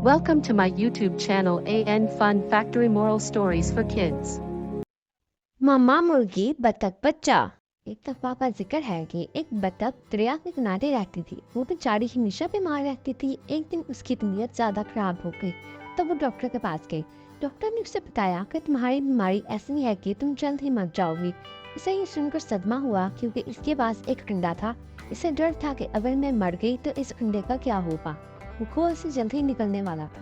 Welcome to my YouTube channel AN Fun Factory Moral Stories for Kids. मम्मा मुर्गी बतख बच्चा। एक दफा का जिक्र है कि एक बतख दरिया के किनारे रहती थी। वो बेचारी हमेशा बीमार रहती थी। एक दिन उसकी तबीयत ज्यादा खराब हो गई तो वो डॉक्टर के पास गई। डॉक्टर ने उसे बताया कि तुम्हारी बीमारी ऐसी है कि तुम जल्द ही मर जाओगी। इसे ये सुनकर सदमा हुआ क्योंकि इसके पास एक अंडा था। इसे डर था कि अगर मैं मर गई तो इस अंडे का क्या होगा। वो गोद से जल्द ही निकलने वाला था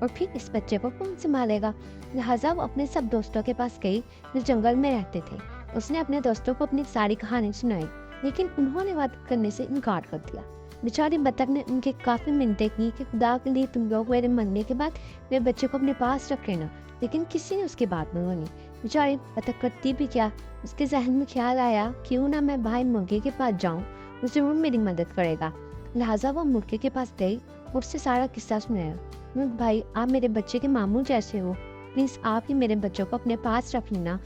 और फिर इस बच्चे को कौन संभालेगा। लिहाजा वो अपने सब दोस्तों के पास गई जो जंगल में रहते थे। उसने अपने दोस्तों को अपनी सारी कहानी सुनाई, लेकिन उन्होंने बात करने से इनकार कर दिया। बेचारी बतख ने उनके काफी मिन्नतें की कि खुदा के लिए तुम लोग मेरे मरने के बाद मेरे बच्चे को अपने पास रख लेना, लेकिन किसी ने उसकी बात न मानी। बेचारी बतख करती भी क्या। उसके जहन में ख्याल आया क्यों ना मैं भाई मुर्गे के पास जाऊं, वो जरूर मेरी मदद करेगा। लिहाजा वो मुर्गे के पास गई और उससे सारा किस्सा सुनाया। मुर्ग भाई, आप मेरे बच्चे के मामू जैसे हो, प्लीज आप ही मेरे बच्चों को अपने पास रख लेना।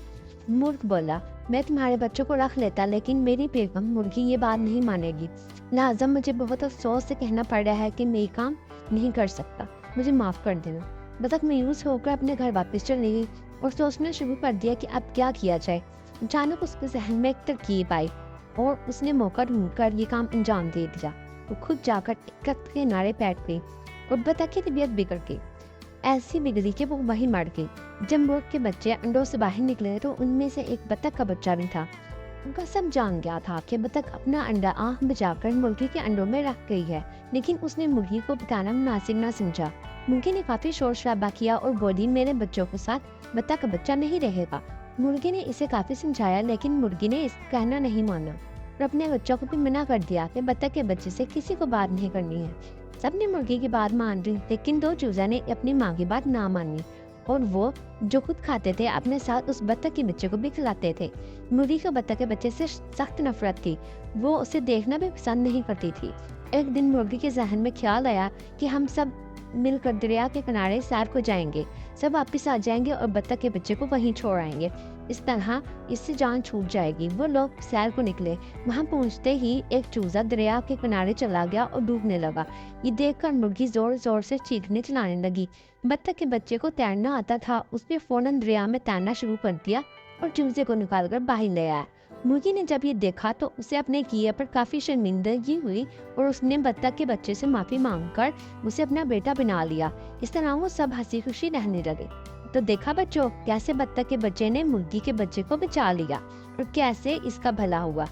मुर्ग बोला, मैं तुम्हारे बच्चों को रख लेता, लेकिन मेरी बेगम मुर्गी ये बात नहीं मानेगी। लिहाजा मुझे बहुत अफसोस से कहना पड़ रहा है कि मैं ये काम नहीं कर सकता, मुझे माफ कर देना। बतख मायूस होकर अपने घर वापस चली गई और सोचना शुरू कर दिया कि अब क्या किया जाए। अचानक उसके जहन में एक तरकीब आई और उसने मौका ढूंढकर ये काम अंजाम दे दिया। वो खुद जाकर एक दरख्त के किनारे बैठ गई और बतख की तबीयत बिगड़ गई। ऐसी बिगड़ी कि वो वहीं मर गई। जब मुर्ग के बच्चे अंडों से बाहर निकले तो उनमें से एक बतख का बच्चा भी था। उनका सब जान गया था कि बतख अपना अंडा आँख बचाकर मुर्गी के अंडों में रख गई है, लेकिन उसने मुर्गी को बताना मुनासिब न समझा। मुर्गी ने काफी शोर शराबा किया और बोली, मेरे बच्चों के साथ बतख का बच्चा नहीं रहेगा। मुर्गी ने इसे काफी समझाया, लेकिन मुर्गी ने इसका कहना नहीं माना और अपने बच्चों को भी मना कर दिया कि बतख के बच्चे से किसी को बात नहीं करनी है। सबने मुर्गी की बात मान ली, लेकिन दो चूजा ने अपनी माँ की बात ना मानी और वो जो खुद खाते थे अपने साथ उस बतख के बच्चे को भी खिलाते थे। मुर्गी को बतख के बच्चे से सख्त नफरत थी, वो उसे देखना भी पसंद नहीं करती थी। एक दिन मुर्गी के जहन में ख्याल आया कि हम सब मिलकर दरिया के किनारे सैर को जाएंगे, सब वापिस आ जाएंगे और बतख के बच्चे को वहीं छोड़ आएंगे। इस तरह इससे जान छूट जाएगी। वो लोग सैर को निकले। वहां पहुंचते ही एक चूजा दरिया के किनारे चला गया और डूबने लगा। ये देखकर मुर्गी जोर जोर से चीखने चिल्लाने लगी। बतख के बच्चे को तैरना आता था, उसने फौरन दरिया में तैरना शुरू कर दिया और चूजे को निकालकर बाहर ले आया। मुर्गी ने जब ये देखा तो उसे अपने किए पर काफी शर्मिंदगी हुई और उसने बतख के बच्चे से माफी मांगकर उसे अपना बेटा बना लिया। इस तरह वो सब हंसी खुशी रहने लगे। तो देखा बच्चों, कैसे बतख के बच्चे ने मुर्गी के बच्चे को बचा लिया और कैसे इसका भला हुआ।